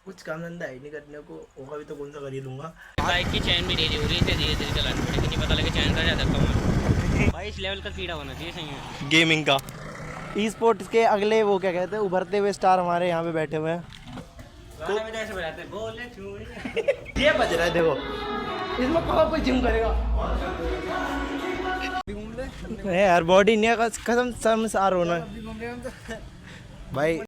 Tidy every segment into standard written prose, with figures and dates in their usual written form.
कुछ काम धंधा है नहीं करने को, होगा भी तो कौन सा खरीदूंगा। बाइक की चैन भी रेडी हो रही है, धीरे धीरे चलानी पड़ेगी, नहीं पता लगे चैन का ज़्यादा कम। भाई इस लेवल का कीड़ा होना चाहिए सही है गेमिंग का। ई स्पोर्ट्स के अगले वो क्या कहते हैं उभरते हुए स्टार हमारे यहाँ पे बैठे हुए हैं। गाना में ऐसे बजाते हैं, बोले चूड़ी। ये बज रहा है देखो, इसमें कहाँ कोई जिम करेगा यार, बॉडी नहीं है कसम समसार होना है भाई।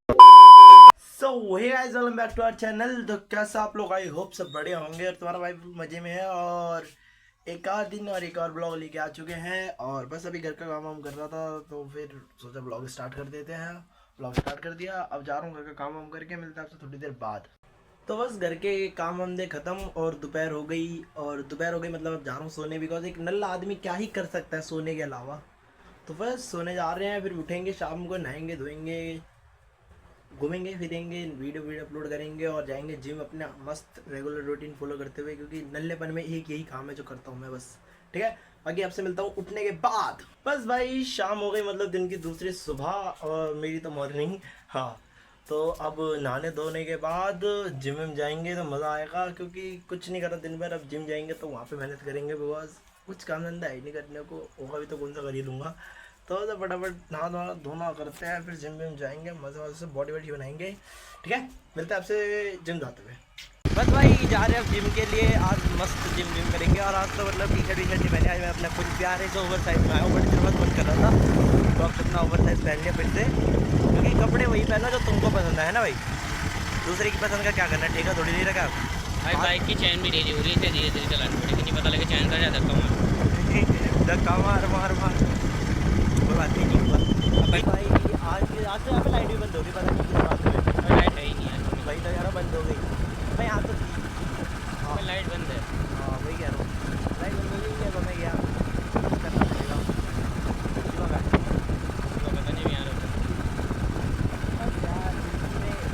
So hey guys, welcome back to our channel. तो कैसा आप लोग, आई होप सब बढ़िया होंगे और तुम्हारा भाई मजे में है। और एक और दिन और एक और ब्लॉग लेके आ चुके हैं और बस अभी घर का काम वाम कर रहा था तो फिर सोचा ब्लॉग स्टार्ट कर देते हैं। ब्लॉग स्टार्ट कर दिया, अब जा रहा हूँ घर का काम वाम करके, मिलता है आपसे थोड़ी देर बाद। तो बस घर के काम वाम दे ख़त्म और दोपहर हो गई मतलब अब जा रहा हूँ सोने, बिकॉज एक नल्ला आदमी क्या ही कर सकता है सोने के अलावा। तो बस सोने जा रहे हैं, फिर उठेंगे शाम को, नहाएंगे धोएंगे, घूमेंगे फिरेंगे, वीडियो अपलोड करेंगे और जाएंगे जिम अपना मस्त रेगुलर रूटीन फॉलो करते हुए, क्योंकि नल्लेपन में एक यही काम है जो करता हूँ मैं बस। ठीक है, बाकी आपसे मिलता हूँ उठने के बाद। बस भाई शाम हो गई, मतलब दिन की दूसरी सुबह और मेरी तो मॉर्निंग। हाँ, तो अब नहाने धोने के बाद जिम में जाएंगे तो मज़ा आएगा, क्योंकि कुछ नहीं करा दिन भर, अब जिम जाएंगे तो वहाँ पे मेहनत करेंगे। बिकॉज कुछ काम धंधा है नहीं करने को, होगा भी तो कौन सा खरीदूँगा। तो फटाफट नहा धोना करते हैं, फिर जिम में जाएंगे, मज़े से बॉडी वॉडी बनाएंगे। ठीक है, मिलते हैं आपसे जिम जाते हुए। बस भाई जा रहे हैं जिम के लिए, आज मस्त जिम करेंगे। और आज तो मतलब टी शर्ट नहीं पहने, आज मैं अपना खुद प्यारे से ओवर साइज में आया हूँ, बड़ी देर बाद मन कर रहा था तो अब अपना ओवर साइज पहन लिया फिर से, क्योंकि कपड़े वही पहना जो तुमको पसंद है ना भाई। दूसरे की पसंद का क्या करना, ठीक है थोड़ी देर का। भाई बाइक की चैन भी रेडी हो रही है, धीरे धीरे चलानी पड़ेगी, नहीं पता लगे चैन का ज़्यादा कम है। धक्का मार कोई बात नहीं हुआ। अब भाई आज तो यहाँ पे लाइट भी बंद होगी, पता नहीं किस बात में। लाइट है ही नहीं है भाई तो यार बंद हो गई भाई, यहाँ तो हाँ, लाइट बंद है। हाँ वही कह रहा हूँ, लाइट बंद हो गई है तो मैं क्या करना पड़ेगा। पता नहीं यार, बस यार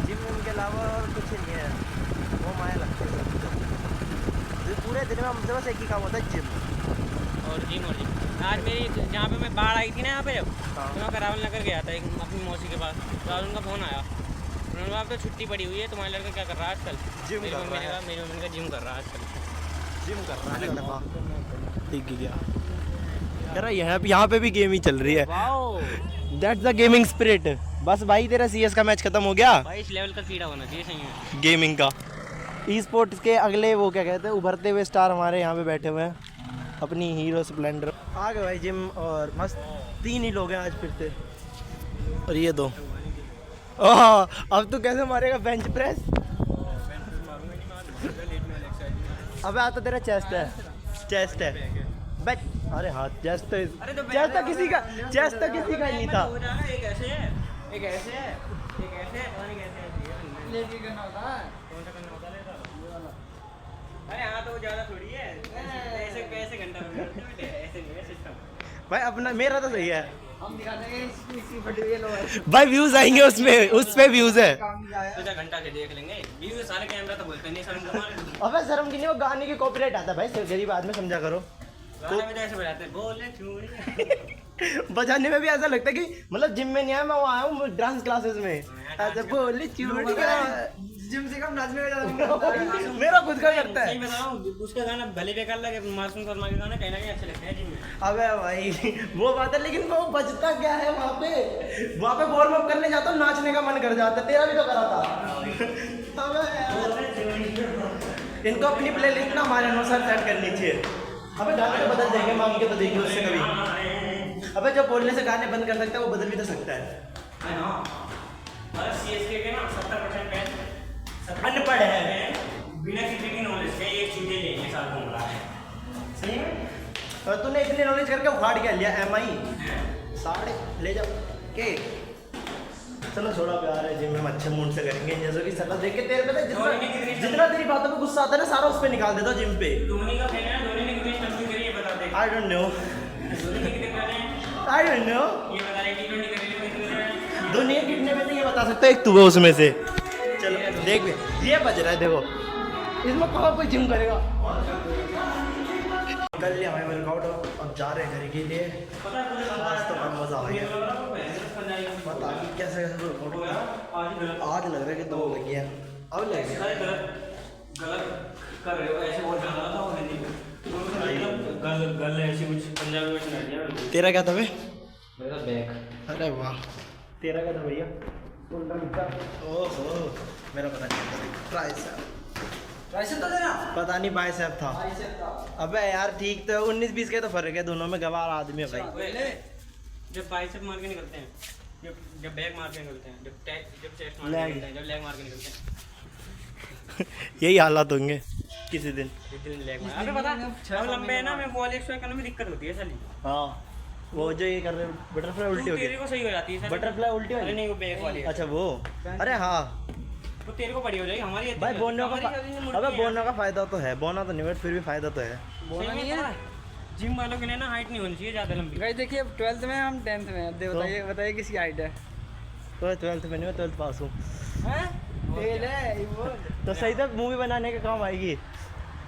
जिम के अलावा और कुछ नहीं है, वो माया लगती है पूरे दिन में। हमसे बस एक ही काम होता है, जिम और जिम। आज मेरी जहाँ पे मैं बाढ़ आई थी ना, यहाँ पे जब तो मैं करावल नगर गया था एक अपनी मौसी के पास, तो उनका फ़ोन आया, उन्होंने कहा तो छुट्टी पड़ी हुई है, तुम्हारा लड़का क्या कर रहा है आजकल? जिम मेरी कर मम्मी रहा ने है। कहा मेरी मम्मी का जिम कर रहा है आजकल। जिम कर रहा है, ठीक गया यार। यहाँ पे भी गेम ही चल रही है, दैट्स द गेमिंग स्पिरिट। बस भाई तेरा सीएस का मैच खत्म हो गया। भाई इस लेवल का कीड़ा होना चाहिए सही है गेमिंग का। ई स्पोर्ट्स के अगले वो क्या कहते हैं उभरते हुए स्टार हमारे यहाँ पे बैठे हुए हैं, अपनी हीरो स्प्लेंडर। आ गए भाई जिम और मस्त 3 ही लोग हैं आज फिर से, और ये दो। ओह अब तू कैसे मारेगा बेंच प्रेस? अबे आता तेरा चेस्ट है बट अरे हाँ चेस्ट तो किसी का ही नहीं था। एक ऐसे है, एक ऐसे है, एक ऐसे है, और एक ऐसे है। लेके करना होता है, कौन सा करना होता है? अरे हाँ तो ज़्यादा थोड़ी है, ऐसे कैसे घंटा में ऐसे नहीं है सिस्टम भाई अपना मेरा तो सही है, हम दिखाते हैं भाई व्यूज आएंगे उसमें, उस पे व्यूज है। तो घंटा के देख लेंगे व्यू, सारे कैमरा तो बोलते नहीं शर्म कमाल। अबे शर्म की नहीं, वो गाने की कॉपीराइट आता है भाई, गरीब आदमी समझा करो। गाने में तो ऐसे बजाते हैं, बोले चूड़ी। बजाने में भी ऐसा लगता है कि मतलब जिम में नहीं आया मैं, वो आया हूँ डांस क्लासेस में, ऐसे बोले चूड़ी जिम से कम नाचने का ज़्यादा मेरा खुद का करता है। सही बताऊं, उसका गाना भले बेकार लगे, मासूम शर्मा के गाना कहीं ना कहीं अच्छे लगते हैं जिम में। अबे भाई वो बात है, लेकिन वो बजता क्या है वहाँ पे वार्म अप करने जाता हूँ, नाचने का मन कर जाता है। तेरा भी तो करा था। अबे यार इनको अपनी प्लेलिस्ट ना हमारे अनुसार सेट करनी चाहिए। अबे गाने तो बदल देंगे, मांग के तो देखिए उससे कभी। अबे जो बोलने से गाने बंद कर सकता है वो बदल भी तो सकता है। सीएसके के ना 70% अनपढ़ है, बिना किसी की नॉलेज के एक चीजें लेंगे साल घूम रहा है। सही में और तूने इतनी नॉलेज करके उखाड़ क्या लिया? MI साढ़े ले जाओ के। चलो छोड़ा प्यार है, जिम में अच्छे मूड से करेंगे, जैसे कि शक्ल देख के तेरे पे जितना तेरी बातों पे गुस्सा आता है ना, सारा उस पे निकाल देता जिम पे। धोनी का फैन है, धोनी ने कितनी स्टंपिंग करी है बता दे। आई डोंट नो, धोनी ने कितने करे हैं ये बता रहे, टी20 करी है कितने करे हैं? दुनिया कितने में तो ये बता सकते एक तू है उसमें से। चलो देख ये बज रहा है देखो, इसमें कहाँ कोई जिम करेगा। कर लिया हमें वर्कआउट, अब जा रहे हैं घर के लिए। आज तो बहुत मज़ा आ गया, पता नहीं कैसे वर्कआउट किया। आज लग रहा है कि 2 लगी है, अब ले गया। अरे गलत कर रहे हो, ऐसे बोल रहा था वो हिंदी में। गल ऐसी कुछ पंजाबी में सुना दिया। तेरा क्या था बे? मेरा बैग। अरे वाह, तेरा क्या था भैया? ओहो, मेरा पता नहीं। ट्राइसेप तो तेरा पता नहीं, बाइसेप था। अबे यार ठीक तो 19-20 के तो फर्क है दोनों में, गवार आदमी है भाई। जब बाइसेप मार के निकलते हैं, जब बैक मार के निकलते हैं, जब चेस्ट मार के निकलते हैं, जब लेग मार के निकलते हैं, यही हालात होंगे किसी दिन। लेग मार। अबे पता हम लंबे है ना, मैं बॉल एक्स्ट्रा करने में दिक्कत होती है साली। हाँ, वो जो ये कर रहे बटरफ्लाई उल्टी हो तेरे गई। को सही हो जाती है। बटरफ्लाई उल्टी हो अरे गई। नहीं, वो बैक वाली है। अच्छा वो, अरे हाँ वो तेरे को बड़ी हो जाएगी, हमारी भाई बोनने का। अबे बोनने का फायदा तो है, बोना तो नहीं बट फिर भी फायदा तो है। बोना नहीं है। जिम वालों के लिए ना हाइट नहीं होनी चाहिए ज़्यादा लंबी। गाइस देखिए, अब 12th में हम 10th में, अब बताइए बताइए किसकी हाइट है? तो 12th में नहीं, मैं 12th पास हूँ। हैं? फेल है ये वो। तो सही तो मूवी बनाने के काम आएगी।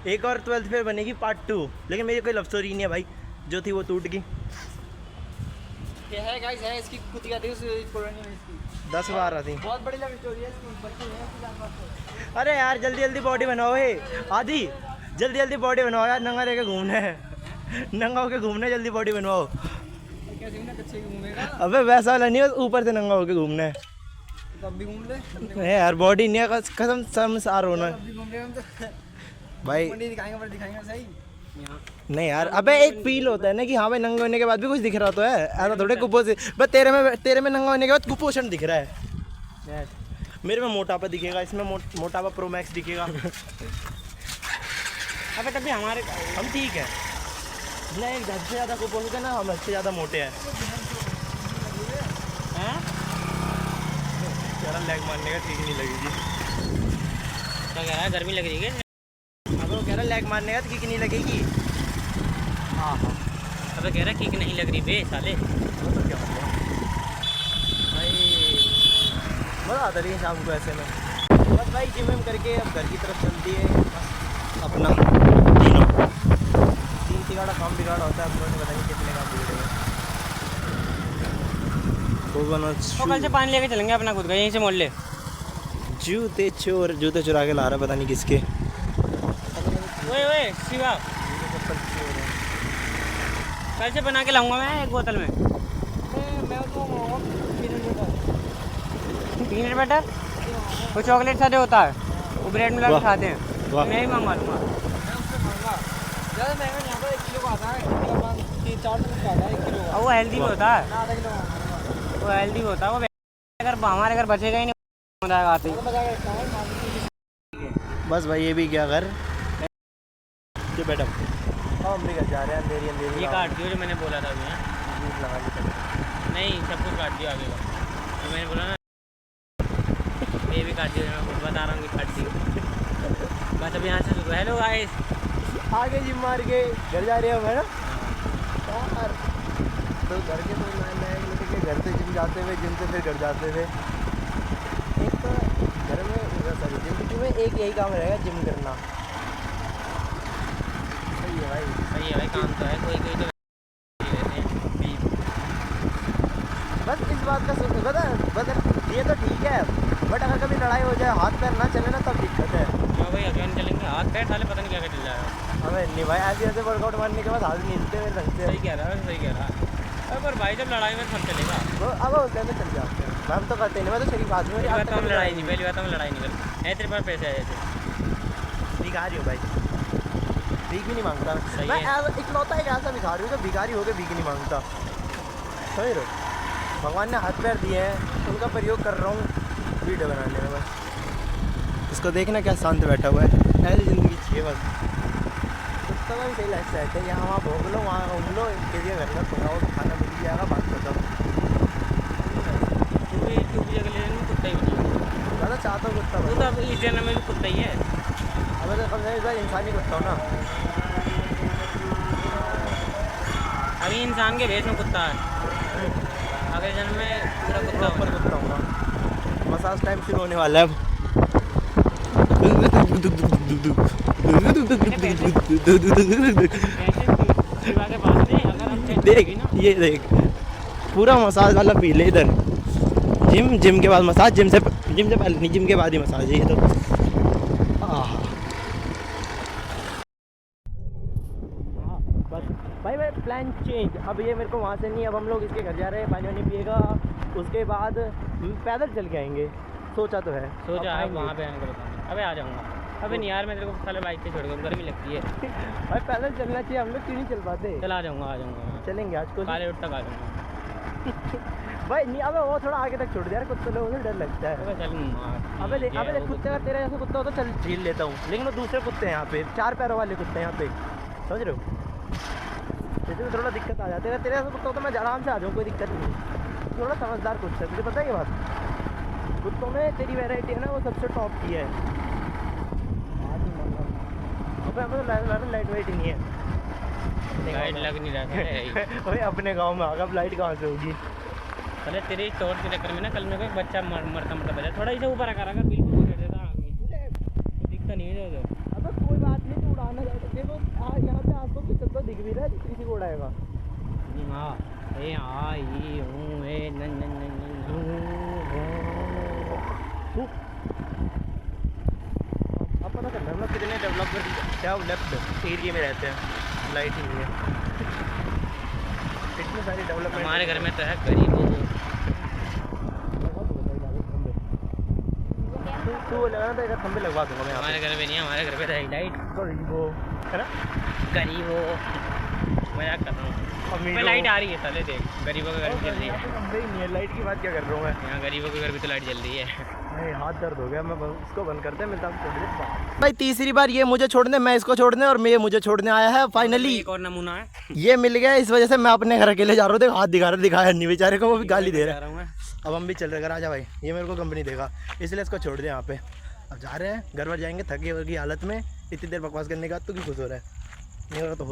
एक और 12th फिर बनेगी पार्ट 2, लेकिन मेरी कोई लव स्टोरी नहीं है भाई, जो थी वो टूट गई। ये है गाइस, है इसकी कुतिया थी उस कॉलोनी में इसकी। 10 बार आती। बहुत बड़ी लव स्टोरी है इसकी, बच्चे हैं इसके साथ बात। अरे यार जल्दी जल्दी बॉडी बनाओ, आदि जल्दी जल्दी बॉडी बनाओ यार, नंगा लेके घूमने है, नंगा होके घूमने, जल्दी बॉडी बनवाओ। कैसे ना कच्चे घूमेगा? अबे वैसा वाला नहीं, ऊपर से नंगा होके घूमना है। तो अब भी घूम ले। है यार बॉडी नहीं है, कसम शर्मसार होना अब है भी घूम रहे हम तो। भाई। बॉडी दिखाएंगे पर दिखाएंगे सही। नहीं यार, अबे एक फील होता है ना कि हाँ भाई नंगे होने के बाद भी कुछ दिख रहा तो है, ऐसा थोड़े कुपोषण। बस तेरे में नंगा होने के बाद कुपोषण दिख रहा है, मेरे में मोटापा दिखेगा, इसमें मोटापा प्रो मैक्स दिखेगा। अबे तभी हमारे हम ठीक है ना, एक हद से ज़्यादा कुपोषित है ना, हम हद से ज़्यादा मोटे हैं। हैं? यार लेग मारने का ठीक नहीं लगेगी। क्या कह रहा है, गर्मी लग रही है? अब वो कह रहा है लेग मारने का किक नहीं लगेगी। हाँ हाँ, अबे कह रहा है किक नहीं लग रही बे साले। वो तो क्या हो गया भाई, मज़ा आता लेकिन शाम को ऐसे में। बस भाई जिम विम करके अब घर की तरफ चलती है अपना। तीन तिगाड़ा काम बिगाड़ा होता है, अपनों ने पता नहीं कितने काम बिगड़ेगा। तो कल से पानी लेके चलेंगे अपना खुद का, यहीं से मोड़ ले। जूते चुरा के ला रहा है, पता नहीं किसके। ओए शिवा, कल से बना के लाऊंगा मैं एक बोतल में। मैं तो पीनट बटर, वो चॉकलेट साथ होता है, वो ब्रेड मिला के वाह। खाते हैं। वाह। मैं ही मंगवा लूँगा। ज़्यादा महंगा नहीं आता, 1 किलो का आता है, 3-4 रुपये का आता है 1 किलो का। और वो हेल्दी भी होता है, आधा किलो का। वो हेल्दी भी होता है। वो अगर हमारे घर बचेगा ही नहीं होता आते ही। मजा करता है मार्केट। बस भाई ये भी क्या कर जो बेटा, हम भी घर जा रहे हैं, अंधेरी अंधेरी। ये काट दियो जो मैंने बोला था अभी। हाँ? भूख लगा ली पहले। नहीं, सब कुछ काट दिया आगे का, तो मैंने बोला ना ये भी काट दिया, मैं बता रहा हूँ कि काट दिया। बस अभी यहाँ से शुरू। हेलो गाइस, आगे जिम मार के घर जा रहे हो है ना यार। तो घर के तो नए लड़के के घर से जिम जाते हुए, जिम से फिर घर जाते थे। एक तो घर में सॉरी जिंदगी में एक यही काम रहेगा, जिम करना। सही है भाई, सही है भाई, काम तो है। कोई कोई तो लेते हैं बीफ। बस इस बात का बस ये तो ठीक है, बट अगर कभी लड़ाई हो जाए, हाथ पैर ना चले ना, तब दिक्कत है। हाँ भाई, अगले दिन चलेंगे, हाथ पैर साले पता नहीं क्या क्या चल जाएगा। हमें नहीं भाई, ऐसे ऐसे वर्कआउट मारने के बाद हाथ नहीं हिलते मेरे ढंग से। सही कह रहा है, सही कह रहा है। अरे पर भाई जब लड़ाई में सब चलेगा। वो अब उस टाइम में चल जाते हैं, हम तो करते नहीं, मैं तो शरीफ आदमी हूँ। पहली बात तो हम लड़ाई नहीं, पहली बात हम लड़ाई नहीं करते। है तेरे पास पैसे आए थे? भिखारी हूँ भाई, भीख भी नहीं मांगता सही मैं। है। इकलौता एक ऐसा भिखारी हूँ जो भिखारी होकर भीख नहीं मांगता। समझ रहे हो, भगवान ने हाथ पैर दिए हैं, उनका प्रयोग कर रहा हूँ वीडियो बनाने में। बस इसको देखना क्या शांत बैठा हुआ है, ऐसी ज़िंदगी चाहिए बस। कुत्ता का भी सही लाइफ सेट है, यहाँ वहाँ भोग लो, वहाँ घूम लो, इनके लिए घर में पकाओ तो खाना मिल जाएगा, बात खत्म। तू भी अगले दिन में कुत्ता ही बना। ज़्यादा चाहता हूँ कुत्ता तू बनो। तो अब इस जन्म में भी कुत्ता ही है। अब तो कम से कम इंसानी कुत्ता हो ना। अभी इंसान के भेष में कुत्ता है, अगले जन्म में पूरा कुत्ता प्रॉपर होगा। कुत्ता होगा। मसाज टाइम शुरू होने वाला है अब। शिवा के पास में अगर हम चेक देख करेंगे ना, ये देख, पूरा मसाज वाला पी ले इधर। जिम के बाद मसाज, जिम से पहले नहीं, जिम के बाद ही मसाज है ये तो। Plan change. अब ये मेरे को वहाँ से नहीं, अब हम लोग इसके घर जा रहे हैं, पानी वानी पिएगा, उसके बाद पैदल चल के आएंगे। सोचा तो है, सोचा है वहाँ पे आने को बताऊँगा। अबे आ जाऊँगा। अबे नहीं यार, मैं तेरे को साले बाइक पे छोड़ दूँ, गर्मी लगती है। भाई पैदल चलना चाहिए, हम लोग क्यों नहीं चल पाते? चल आ जाऊँगा। चलेंगे आज को काले उठ तक आ जाऊँगा। भाई नहीं, अबे वो थोड़ा आगे तक छोड़ दे यार, कुत्ते लोगों से डर लगता है। अबे चल मार। अबे देख कुत्ते का, तेरा जैसे कुत्ता हो तो चल झील लेता हूँ, लेकिन वो दूसरे कुत्ते हैं यहाँ पे, 4 पैरों वाले कुत्ते हैं यहाँ पे, समझ रहे हो? जैसे में थोड़ा दिक्कत आ जाती है। तेरे जैसे कुत्ता हो तो मैं आराम से आ जाऊँ, कोई दिक्कत नहीं। थोड़ा समझदार कुत्ता है, तुझे पता है ये बात? कुत्तों में तेरी वैरायटी है ना, वो सबसे टॉप की है। अबे हमें लाइट वाइट ही नहीं है, लाइट लग नहीं रहा है। भाई अपने गाँव में आगा, अब लाइट कहाँ से होगी? अरे तेरे चोट के चक्कर में ना कल मेरे को एक बच्चा मरता बचा, थोड़ा इसे ऊपर रखा रखा, बिल्कुल कर देता आग में, दिखता नहीं है जो। अब कोई बात नहीं, तू उड़ाना चाहता, देखो यहाँ पे आसपास कुछ चलता दिख भी रहा है, किसी को उड़ाएगा। हाँ ए हाँ ये हूँ ए नन नन नन अब पता करना हम लोग कितने डेवलपमेंट क्या लेफ्ट एरिया में रहते हैं, लाइट ही नहीं है। इतनी सारी डेवलपमेंट हमारे घर में तो है गरीबों को। तू लगाना तो एक खंबे लगवा दूंगा मैं। हमारे घर पे नहीं है, हमारे घर पे तो लाइट गरीबो है ना, गरीबो मजाक कर रहा हूँ। मैं लाइट आ रही है साले, देख गरीबों के घर भी जल रही है। खंबे ही नहीं है, लाइट की बात क्या कर रहा हूँ मैं? यहाँ गरीबों के घर भी तो लाइट जल रही है। नहीं, हाथ दर्द हो गया, मैं इसको बंद करते हैं, मिलता हूँ भाई। तीसरी बार ये मुझे छोड़ने, मैं इसको छोड़ने, और ये मुझे छोड़ने आया है फाइनली। एक और नमूना है, ये मिल गया, इस वजह से मैं अपने घर अकेले जा रहा हूँ। हाथ दिखाया नहीं बेचारे को, वो भी गाली दे रहा है। अब हम भी चल रहे, घर आजा भाई, ये मेरे को कंपनी देगा, इसलिए इसको छोड़ दे यहाँ पे। अब जा रहे हैं, घर पर जाएंगे थके वर्गी हालत में, इतनी देर बकवास करने के बाद। तू क्यों खुश हो रहा है? नहीं हो रहा तो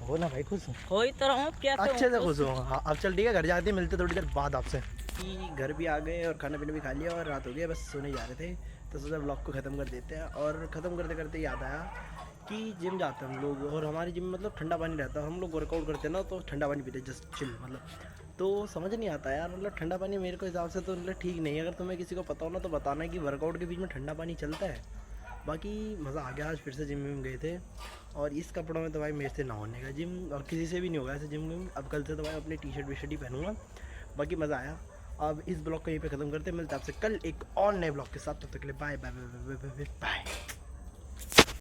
हो ना भाई, खुश हो तो रहा हूँ, क्या अच्छे से खुश हो। हाँ अब चल ठीक है, घर जाते हैं, मिलते थोड़ी देर बाद आपसे। कि घर भी आ गए और खाना पीना भी खा लिया और रात हो गई, बस सोने जा रहे थे, तो सोचा ब्लॉग को ख़त्म कर देते हैं। और ख़त्म करते करते याद आया कि जिम जाते हैं हम लोग, और हमारी जिम में मतलब ठंडा पानी रहता है, हम लोग वर्कआउट करते हैं ना तो ठंडा पानी पीते हैं, जस्ट चिल मतलब। तो समझ नहीं आता यार, मतलब ठंडा पानी मेरे को हिसाब से तो मतलब ठीक नहीं है। अगर तुम्हें किसी को पता हो ना तो बताना कि वर्कआउट के बीच में ठंडा पानी चलता है। बाकी मज़ा आ गया, आज फिर से जिम में गए थे, और इस कपड़ों में तो भाई मेरे से ना होने का जिम, और किसी से भी नहीं होगा ऐसे जिम में। अब कल से तो भाई अपनी टी शर्ट ही पहनूंगा। बाकी मज़ा आया। अब इस ब्लॉग को यहीं पे ख़त्म करते हैं, मिलते हैं आपसे कल एक और नए ब्लॉग के साथ। तब तक के लिए bye bye bye bye bye bye.